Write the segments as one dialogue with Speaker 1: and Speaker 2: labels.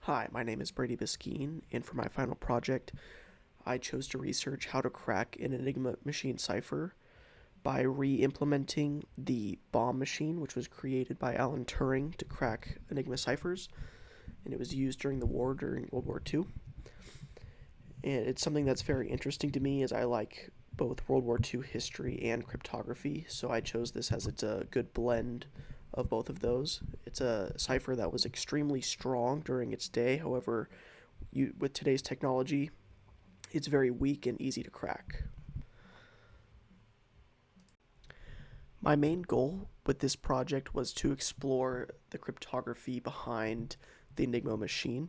Speaker 1: Hi, my name is Brady Beskeen, and for my final project, I chose to research how to crack an Enigma machine cipher by re-implementing the bomb machine, which was created by Alan Turing to crack Enigma ciphers, and it was used during the war during World War II. And it's something that's very interesting to me as I like both World War II history and cryptography, so I chose this as it's a good blend of both of those. It's a cipher that was extremely strong during its day. However, with today's technology, it's very weak and easy to crack. My main goal with this project was to explore the cryptography behind the Enigma machine.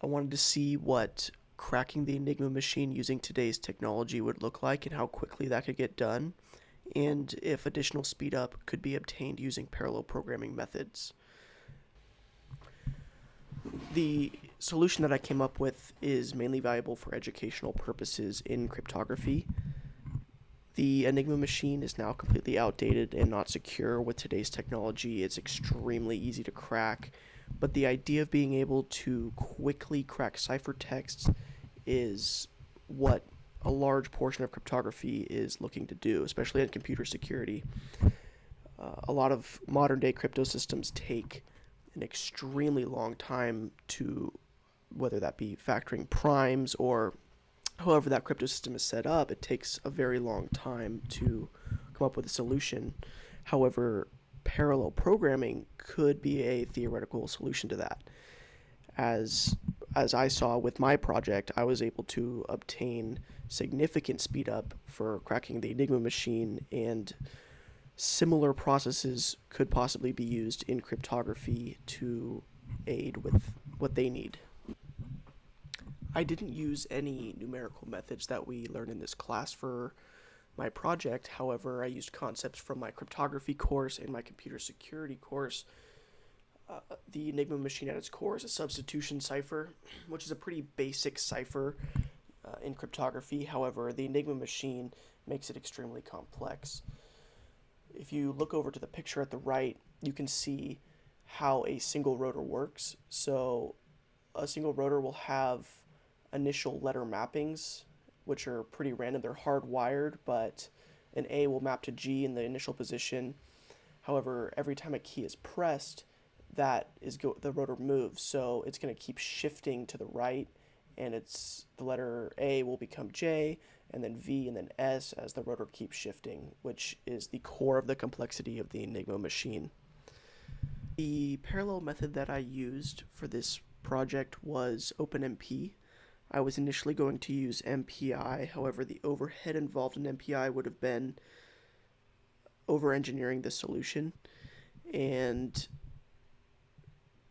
Speaker 1: I wanted to see what cracking the Enigma machine using today's technology would look like and how quickly that could get done, and if additional speed up could be obtained using parallel programming methods. The solution that I came up with is mainly valuable for educational purposes in cryptography. The Enigma machine is now completely outdated and not secure with today's technology. It's extremely easy to crack, but the idea of being able to quickly crack ciphertexts is what a large portion of cryptography is looking to do, especially in computer security. A lot of modern day crypto systems take an extremely long time to, whether that be factoring primes or however that crypto system is set up, it takes a very long time to come up with a solution. However, parallel programming could be a theoretical solution to that. As I saw with my project, I was able to obtain significant speed up for cracking the Enigma machine, and similar processes could possibly be used in cryptography to aid with what they need. I didn't use any numerical methods that we learned in this class for my project. However, I used concepts from my cryptography course and my computer security course. The Enigma machine at its core is a substitution cipher, which is a pretty basic cipher in cryptography. However, the Enigma machine makes it extremely complex. If you look over to the picture at the right, you can see how a single rotor works. So a single rotor will have initial letter mappings, which are pretty random. They're hardwired, but an A will map to G in the initial position. However, every time a key is pressed, the rotor moves, so it's going to keep shifting to the right, and the letter A will become J, and then V, and then S as the rotor keeps shifting, which is the core of the complexity of the Enigma machine. The parallel method that I used for this project was OpenMP. I was initially going to use MPI, however the overhead involved in MPI would have been over-engineering the solution, and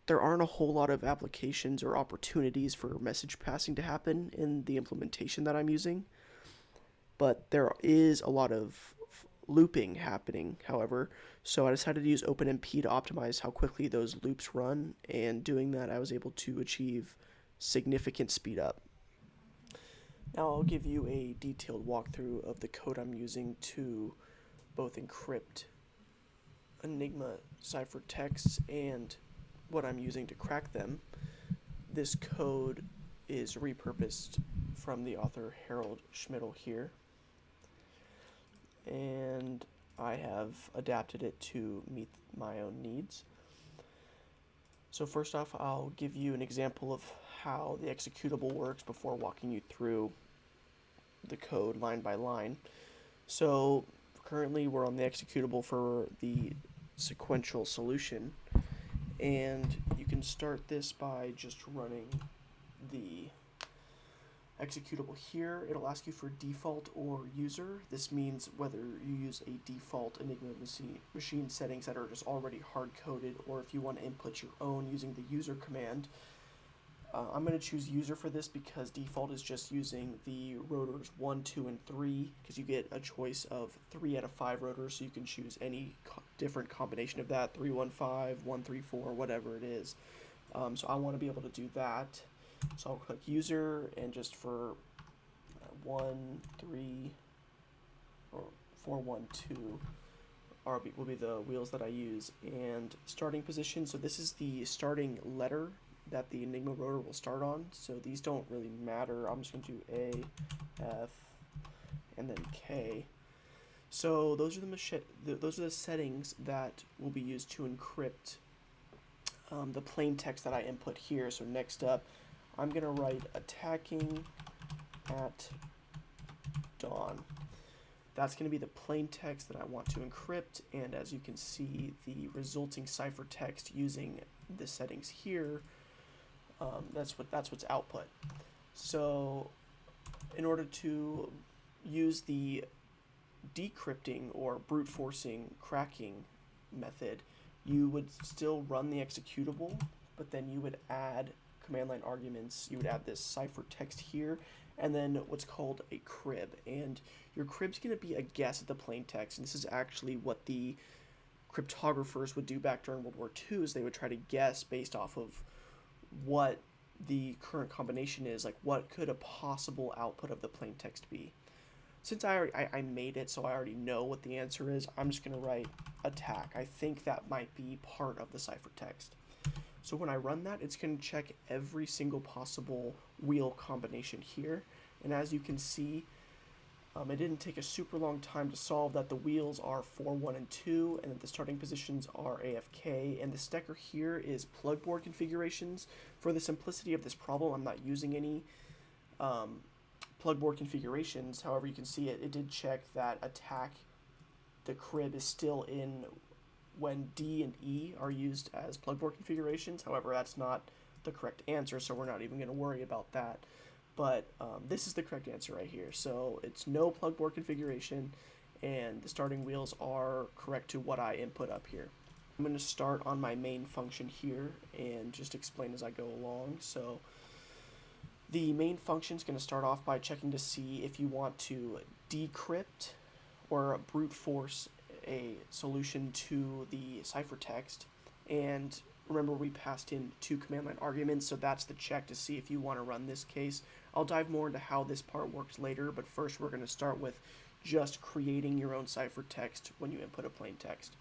Speaker 1: there aren't a whole lot of applications or opportunities for message passing to happen in the implementation that I'm using, but there is a lot of looping happening, however, so I decided to use OpenMP to optimize how quickly those loops run, and doing that I was able to achieve significant speed up. Now I'll give you a detailed walkthrough of the code I'm using to both encrypt Enigma ciphertexts and what I'm using to crack them. This code is repurposed from the author Harold Schmidl here, and I have adapted it to meet my own needs. So first off, I'll give you an example of how the executable works before walking you through the code line by line. So currently we're on the executable for the sequential solution, and you can start this by just running the executable here. It'll ask you for default or user. This means whether you use a default Enigma machine settings that are just already hard-coded, or if you want to input your own using the user command. I'm going to choose user for this because default is just using the rotors 1, 2, and 3, because you get a choice of 3 out of 5 rotors, so you can choose any different combination of that, 3, 1, 5, 1, 3, 4, whatever it is. So I want to be able to do that. So I'll click user, and just for 1, 3, or 4, 1, 2, will be the wheels that I use. And starting position, so this is the starting letter that the Enigma rotor will start on. So these don't really matter. I'm just going to do A, F, and then K. So those are those are the settings that will be used to encrypt the plain text that I input here. So next up, I'm going to write attacking at dawn. That's going to be the plain text that I want to encrypt, and as you can see, the resulting ciphertext using the settings here, that's what's output. So in order to use the decrypting or brute forcing cracking method, you would still run the executable, but then you would add command line arguments. You would add this ciphertext here, and then what's called a crib. And your crib's going to be a guess at the plain text. And this is actually what the cryptographers would do back during World War II, is they would try to guess based off of what the current combination is, like what could a possible output of the plain text be. Since I made it, so I already know what the answer is, I'm just going to write attack. I think that might be part of the ciphertext. So when I run that, it's going to check every single possible wheel combination here. And as you can see, it didn't take a super long time to solve that. The wheels are 4, 1, and 2, and that the starting positions are AFK. And the stecker here is plug board configurations. For the simplicity of this problem, I'm not using any plug board configurations. However, you can see it did check that attack, the crib is still in when D and E are used as plug board configurations. However, that's not the correct answer, so we're not even going to worry about that. But this is the correct answer right here. So it's no plug board configuration, and the starting wheels are correct to what I input up here. I'm going to start on my main function here and just explain as I go along. So the main function is going to start off by checking to see if you want to decrypt or brute force a solution to the ciphertext. And remember, we passed in 2 command line arguments, so that's the check to see if you want to run this case. I'll dive more into how this part works later, but first we're going to start with just creating your own ciphertext when you input a plain text.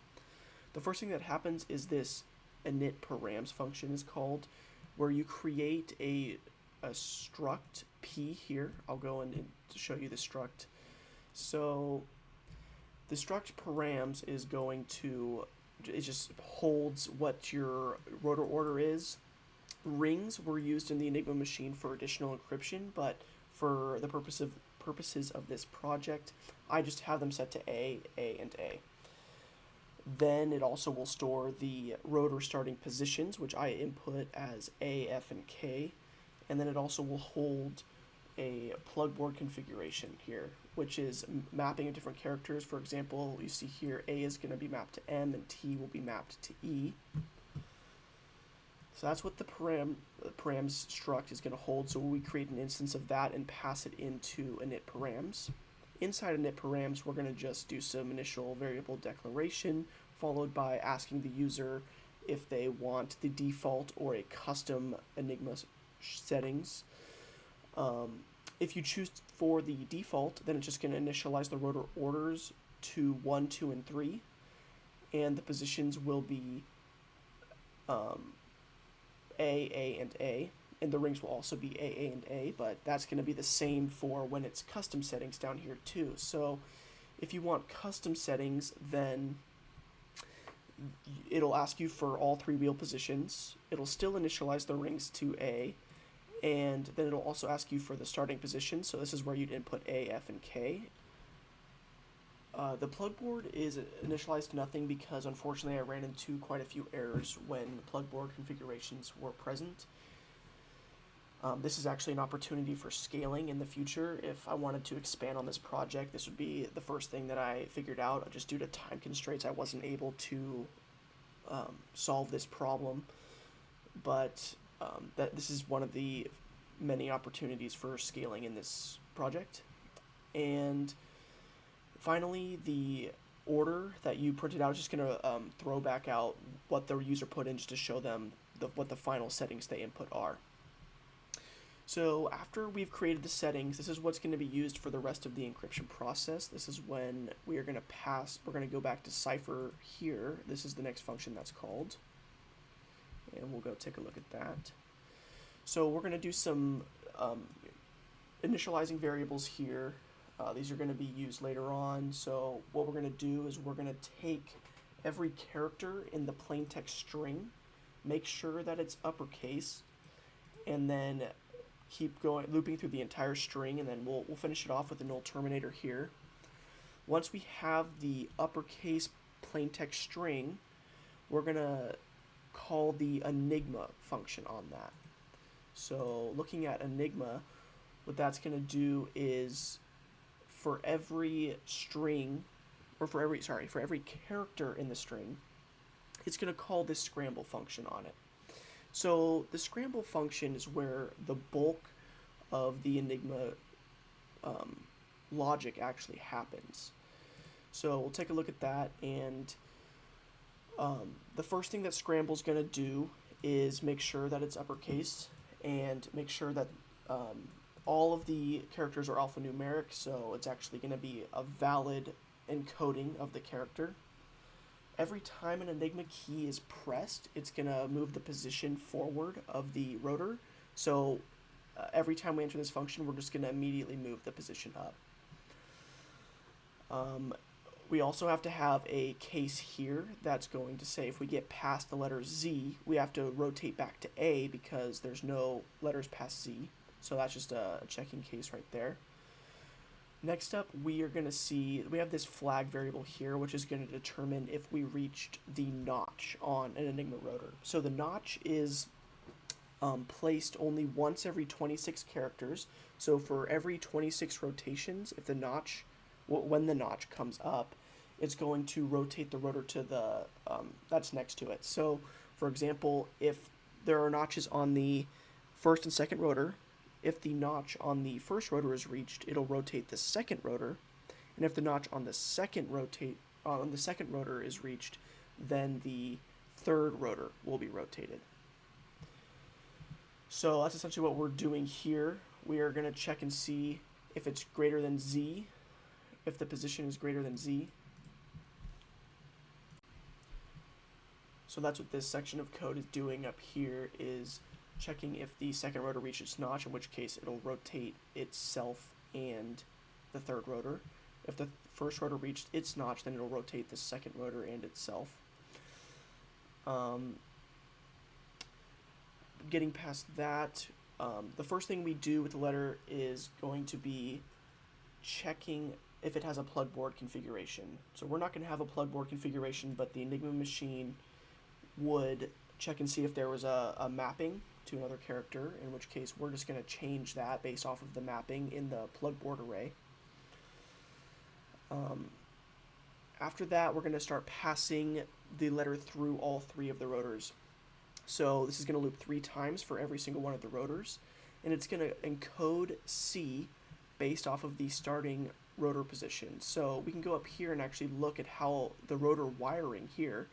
Speaker 1: The first thing that happens is this init params function is called, where you create a struct p here. I'll go in to show you the struct. So the struct params is going to, it just holds what your rotor order is. Rings were used in the Enigma machine for additional encryption, but for the purposes of this project, I just have them set to A, and A. Then it also will store the rotor starting positions, which I input as A, F, and K. And then it also will hold a plug board configuration here, which is mapping of different characters. For example, you see here A is going to be mapped to M and T will be mapped to E. So that's what the params struct is going to hold. So we create an instance of that and pass it into init params. Inside init params, we're going to just do some initial variable declaration, followed by asking the user if they want the default or a custom Enigma settings. If you choose for the default, then it's just going to initialize the rotor orders to 1, 2, and 3, and the positions will be A, and A, and the rings will also be A, and A, but that's going to be the same for when it's custom settings down here too. So if you want custom settings, then it'll ask you for all 3 wheel positions. It'll still initialize the rings to A, and then it'll also ask you for the starting position. So this is where you'd input A, F, and K. The plug board is initialized to nothing because unfortunately I ran into quite a few errors when plug board configurations were present. This is actually an opportunity for scaling in the future. If I wanted to expand on this project, this would be the first thing that I figured out. Just due to time constraints, I wasn't able to solve this problem, but that this is one of the many opportunities for scaling in this project. And finally, the order that you printed out is just going to throw back out what the user put in just to show them what the final settings they input are. So after we've created the settings, this is what's going to be used for the rest of the encryption process. This is when we are going to we're going to go back to cipher here. This is the next function that's called. And we'll go take a look at that. So we're going to do some initializing variables here. These are going to be used later on. So what we're going to do is we're going to take every character in the plain text string, make sure that it's uppercase, and then keep going, looping through the entire string, and then we'll finish it off with a null terminator here. Once we have the uppercase plain text string, we're going to call the enigma function on that. So looking at enigma, what that's going to do is for every string, or for every character in the string, it's going to call this scramble function on it. So the scramble function is where the bulk of the enigma logic actually happens. So we'll take a look at that, and the first thing that scramble's going to do is make sure that it's uppercase and make sure that all of the characters are alphanumeric, so it's actually going to be a valid encoding of the character. Every time an enigma key is pressed, it's going to move the position forward of the rotor. So every time we enter this function, we're just going to immediately move the position up. We also have to have a case here that's going to say if we get past the letter Z, we have to rotate back to A because there's no letters past Z. So that's just a checking case right there. Next up, we are going to see, we have this flag variable here, which is going to determine if we reached the notch on an Enigma rotor. So the notch is placed only once every 26 characters. So for every 26 rotations, if the notch, when the notch comes up, it's going to rotate the rotor to the, that's next to it. So for example, if there are notches on the first and second rotor, if the notch on the first rotor is reached, it'll rotate the second rotor, and if the notch on the second rotor is reached, then the third rotor will be rotated. So that's essentially what we're doing here. We are going to check and see if it's greater than Z, if the position is greater than Z. So that's what this section of code is doing up here, is checking if the second rotor reaches its notch, in which case it'll rotate itself and the third rotor. If the first rotor reached its notch, then it'll rotate the second rotor and itself. Getting past that, the first thing we do with the letter is going to be checking if it has a plug board configuration. So we're not going to have a plug board configuration, but the Enigma machine would check and see if there was a mapping to another character, in which case we're just going to change that based off of the mapping in the plug board array. After that, we're going to start passing the letter through all three of the rotors. So this is going to loop 3 times for every single one of the rotors, and it's going to encode C based off of the starting rotor position. So we can go up here and actually look at how the rotor wiring here.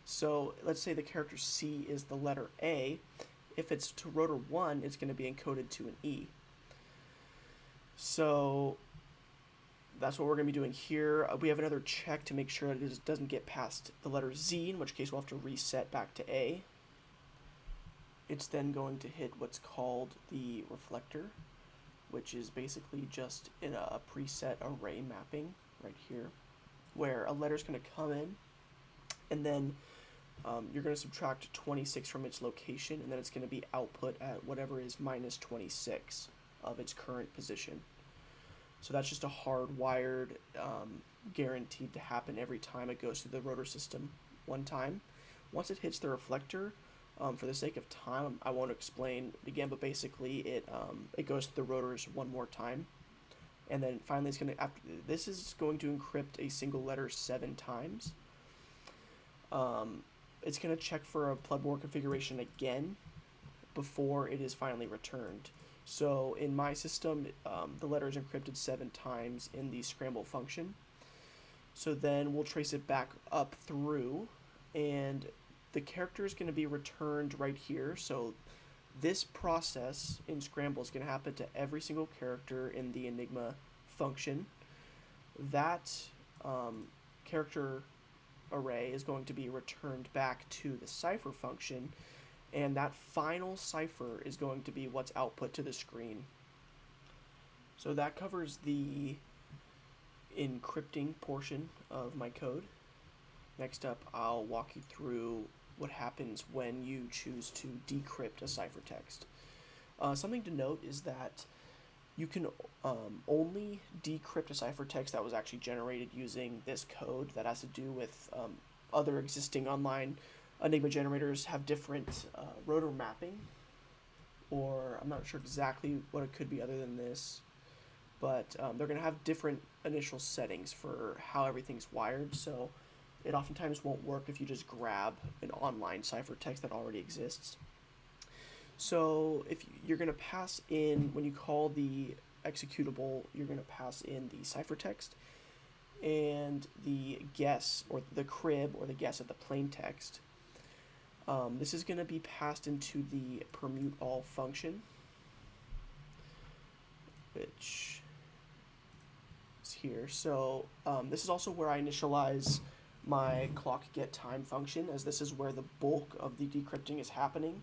Speaker 1: So let's say the character C is the letter A. If it's to rotor 1, it's going to be encoded to an E. So that's what we're going to be doing here. We have another check to make sure it doesn't get past the letter Z, in which case we'll have to reset back to A. It's then going to hit what's called the reflector, which is basically just in a preset array mapping right here, where a letter is going to come in, and then you're going to subtract 26 from its location, and then it's going to be output at whatever is minus 26 of its current position. So that's just a hardwired, guaranteed to happen every time it goes through the rotor system one time. Once it hits the reflector, for the sake of time, I won't explain it again, but basically it goes through the rotors one more time, and then finally it's going to, after this is going to encrypt a single letter 7 times. It's going to check for a plug board configuration again before it is finally returned. So in my system, the letter is encrypted 7 times in the scramble function. So then we'll trace it back up through, and the character is going to be returned right here. So This process in Scramble is going to happen to every single character in the Enigma function. That character array is going to be returned back to the cipher function, and that final cipher is going to be what's output to the screen. So that covers the encrypting portion of my code. Next up, I'll walk you through what happens when you choose to decrypt a ciphertext. Something to note is that you can only decrypt a ciphertext that was actually generated using this code. That has to do with other existing online Enigma generators have different rotor mapping, or I'm not sure exactly what it could be other than this, but they're going to have different initial settings for how everything's wired, so it oftentimes won't work if you just grab an online ciphertext that already exists. So if you're going to pass in, when you call the executable, you're going to pass in the ciphertext and the guess, or the crib, or the guess of the plain text. This is going to be passed into the permute all function, which is here. So this is also where I initialize my clock get time function, as this is where the bulk of the decrypting is happening.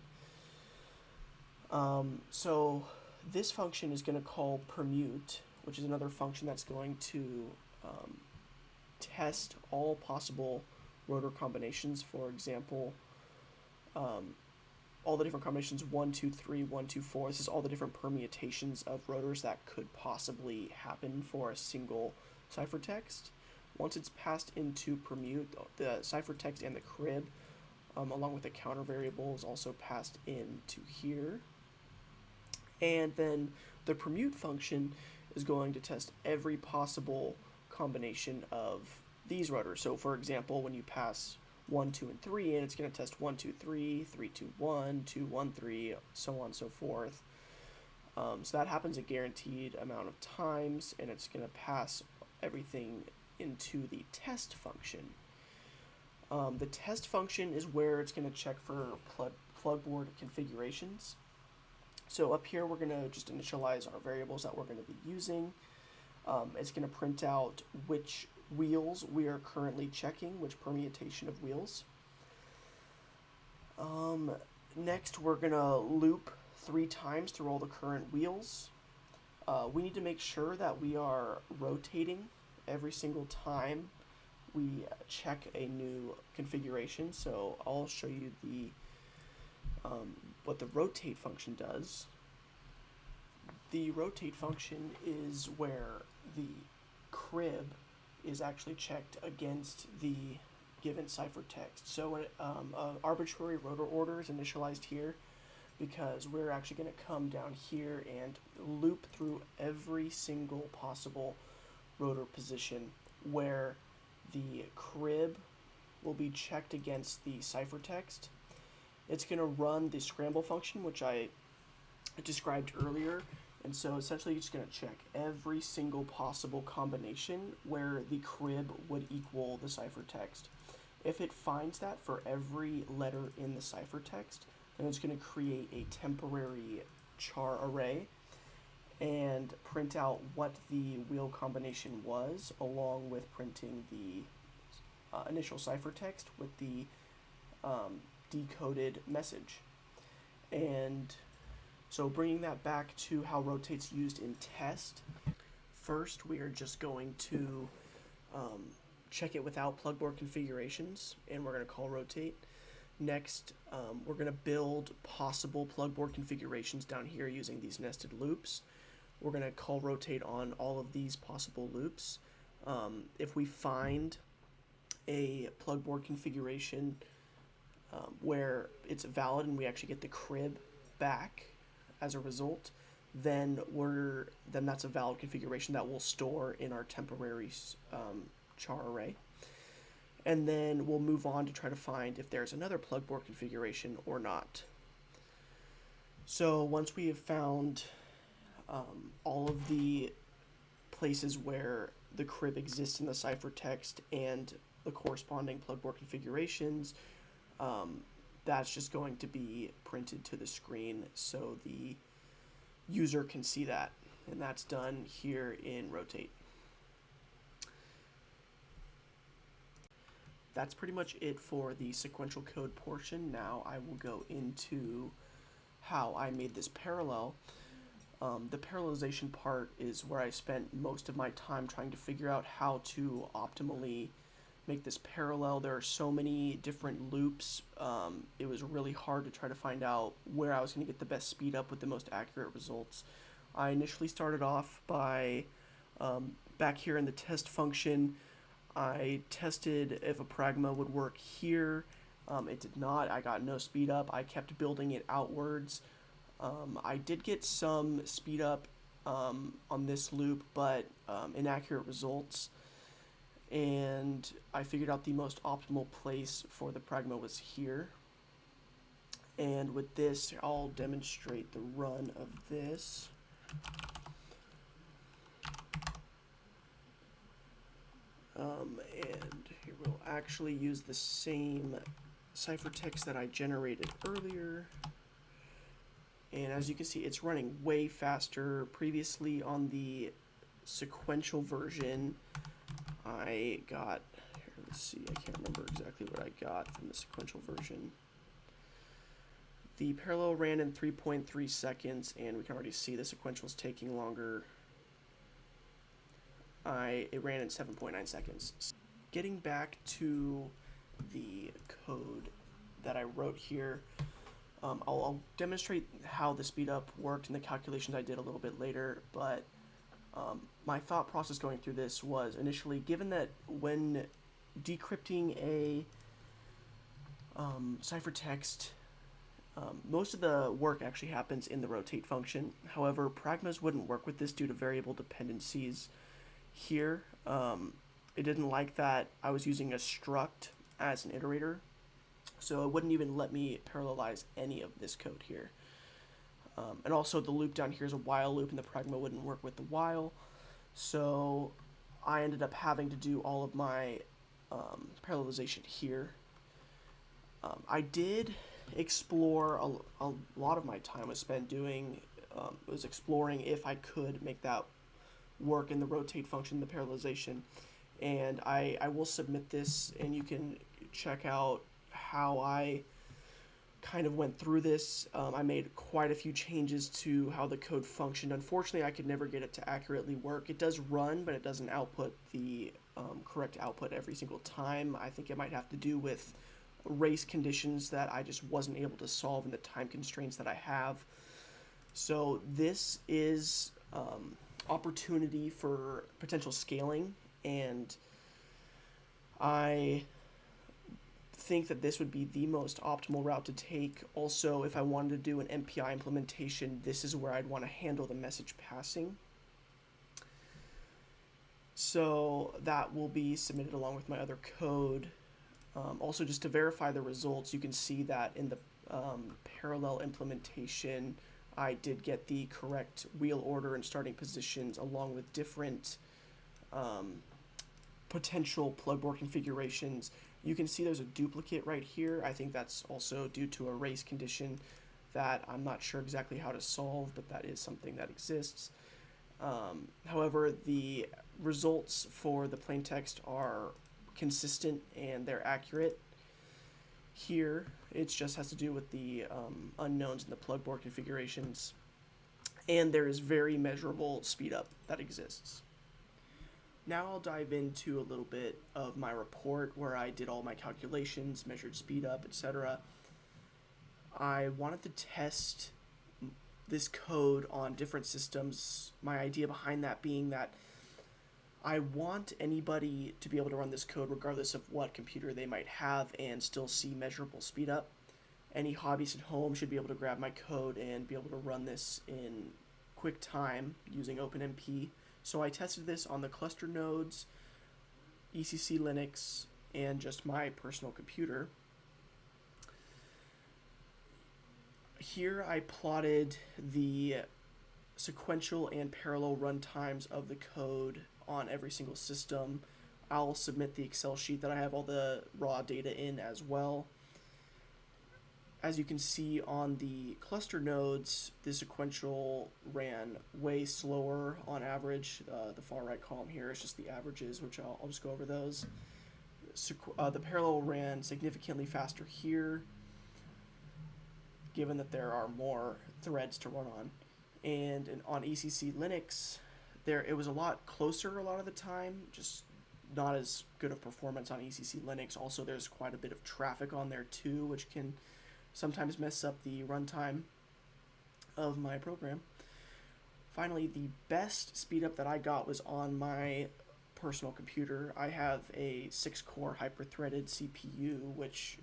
Speaker 1: So this function is going to call permute, which is another function that's going to test all possible rotor combinations. For example, all the different combinations 1, 2, 3, 1, 2, 4. This is all the different permutations of rotors that could possibly happen for a single ciphertext. Once it's passed into permute, the ciphertext and the crib, along with the counter variable, is also passed into here. And then the permute function is going to test every possible combination of these rotors. So for example, when you pass 1, 2, and 3 in, it's going to test 1, 2, 3, 3, 2, 1, 2, 1, 3, so on and so forth. So that happens a guaranteed amount of times, and it's going to pass everything into the test function. The test function is where it's going to check for plugboard configurations. So up here, we're going to just initialize our variables that we're going to be using. It's going to print out which wheels we are currently checking, which permutation of wheels. Next, we're going to loop 3 times through all the current wheels. We need to make sure that we are rotating every single time we check a new configuration. So I'll show you the what the rotate function does. The rotate function is where the crib is actually checked against the given ciphertext. So an arbitrary rotor order is initialized here, because we're actually going to come down here and loop through every single possible rotor position where the crib will be checked against the ciphertext. It's going to run the scramble function, which I described earlier, and so essentially it's going to check every single possible combination where the crib would equal the ciphertext. If it finds that for every letter in the ciphertext, then it's going to create a temporary char array and print out what the wheel combination was, along with printing the initial ciphertext with the decoded message. And so bringing that back to how rotate's used in test, first we are just going to check it without plugboard configurations, and we're going to call rotate. Next, we're going to build possible plugboard configurations down here using these nested loops. We're going to call rotate on all of these possible loops. If we find a plugboard configuration where it's valid and we actually get the crib back as a result, then that's a valid configuration that we'll store in our temporary char array. And then we'll move on to try to find if there's another plugboard configuration or not. So once we have found all of the places where the crib exists in the ciphertext and the corresponding plugboard configurations, that's just going to be printed to the screen so the user can see that, and that's done here in Rotate. That's pretty much it for the sequential code portion. Now I will go into how I made this parallel. The parallelization part is where I spent most of my time trying to figure out how to optimally make this parallel. There are so many different loops. It was really hard to try to find out where I was going to get the best speed up with the most accurate results. I initially started off by back here in the test function, I tested if a pragma would work here. It did not. I got no speed up. I kept building it outwards. I did get some speed up on this loop, but inaccurate results. And I figured out the most optimal place for the pragma was here. And with this, I'll demonstrate the run of this. And here we'll actually use the same ciphertext that I generated earlier. And as you can see, it's running way faster. Previously on the sequential version, I got, here, let's see, I can't remember exactly what I got from the sequential version. The parallel ran in 3.3 seconds, and we can already see the sequential is taking longer. It ran in 7.9 seconds. Getting back to the code that I wrote here, I'll demonstrate how the speed up worked and the calculations I did a little bit later, but my thought process going through this was initially, given that when decrypting a ciphertext, most of the work actually happens in the rotate function. However, pragmas wouldn't work with this due to variable dependencies here. It didn't like that I was using a struct as an iterator, so it wouldn't even let me parallelize any of this code here. And also the loop down here is a while loop, and the pragma wouldn't work with the while, so I ended up having to do all of my parallelization here. I did explore a lot of my time was spent doing was exploring if I could make that work in the rotate function, the parallelization, and I will submit this, and you can check out how I kind of went through this. I made quite a few changes to how the code functioned. Unfortunately, I could never get it to accurately work. It does run, but it doesn't output the correct output every single time. I think it might have to do with race conditions that I just wasn't able to solve in the time constraints that I have. So this is opportunity for potential scaling, and I think that this would be the most optimal route to take. Also, if I wanted to do an MPI implementation, this is where I'd want to handle the message passing. So that will be submitted along with my other code. Also, just to verify the results, you can see that in the parallel implementation, I did get the correct wheel order and starting positions along with different potential plugboard configurations. You can see there's a duplicate right here. I think that's also due to a race condition that I'm not sure exactly how to solve, but that is something that exists. However, the results for the plain text are consistent and they're accurate. Here, it just has to do with the unknowns in the plugboard configurations, and there is very measurable speed up that exists. Now I'll dive into a little bit of my report where I did all my calculations, measured speed up, etc. I wanted to test this code on different systems. My idea behind that being that I want anybody to be able to run this code regardless of what computer they might have and still see measurable speed up. Any hobbyist at home should be able to grab my code and be able to run this in quick time using OpenMP. So I tested this on the cluster nodes, ECC Linux, and just my personal computer. Here I plotted the sequential and parallel run times of the code on every single system. I'll submit the Excel sheet that I have all the raw data in as well. As you can see on the cluster nodes, the sequential ran way slower on average. The far right column here is just the averages, which I'll just go over those. The parallel ran significantly faster here, given that there are more threads to run on. And on ECC Linux, it was a lot closer a lot of the time, just not as good of performance on ECC Linux. Also, there's quite a bit of traffic on there too, which can sometimes mess up the runtime of my program. Finally, the best speed up that I got was on my personal computer. I have a 6-core hyper-threaded CPU, which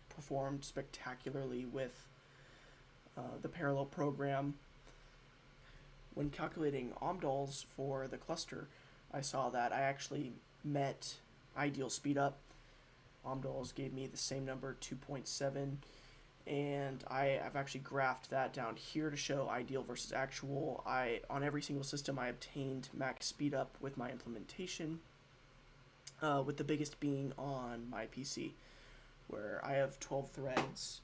Speaker 1: performed spectacularly with the parallel program. When calculating omdols for the cluster, I saw that I actually met ideal speed up. Omdols gave me the same number, 2.7, and I've actually graphed that down here to show ideal versus actual. On every single system, I obtained max speed up with my implementation, with the biggest being on my PC, where I have 12 threads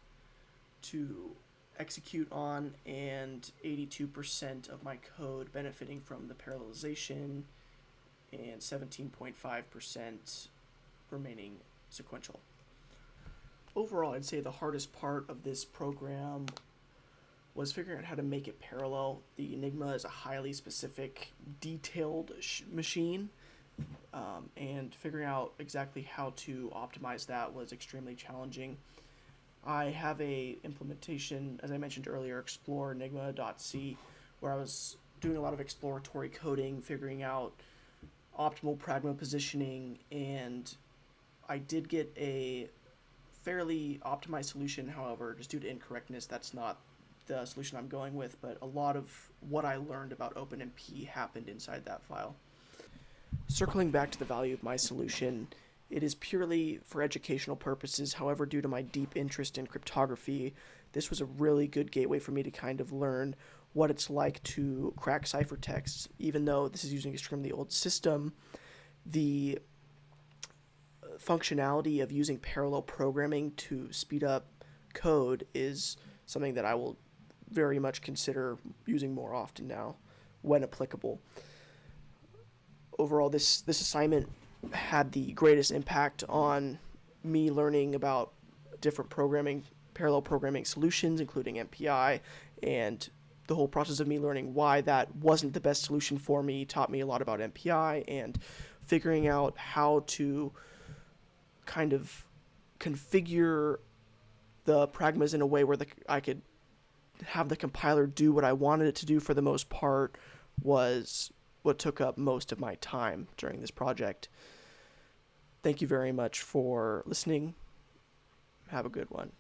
Speaker 1: to execute on and 82% of my code benefiting from the parallelization and 17.5% remaining sequential. Overall, I'd say the hardest part of this program was figuring out how to make it parallel. The Enigma is a highly specific, detailed machine, and figuring out exactly how to optimize that was extremely challenging. I have a implementation, as I mentioned earlier, explore enigma.c, where I was doing a lot of exploratory coding, figuring out optimal pragma positioning, and I did get a fairly optimized solution. However, just due to incorrectness, that's not the solution I'm going with, but a lot of what I learned about OpenMP happened inside that file. Circling back to the value of my solution, it is purely for educational purposes. However, due to my deep interest in cryptography, this was a really good gateway for me to kind of learn what it's like to crack ciphertexts. Even though this is using an extremely old system, the functionality of using parallel programming to speed up code is something that I will very much consider using more often now when applicable. Overall, this assignment had the greatest impact on me learning about different parallel programming solutions, including MPI, and the whole process of me learning why that wasn't the best solution for me taught me a lot about MPI, and figuring out how to kind of configure the pragmas in a way where I could have the compiler do what I wanted it to do for the most part was what took up most of my time during this project. Thank you very much for listening. Have a good one.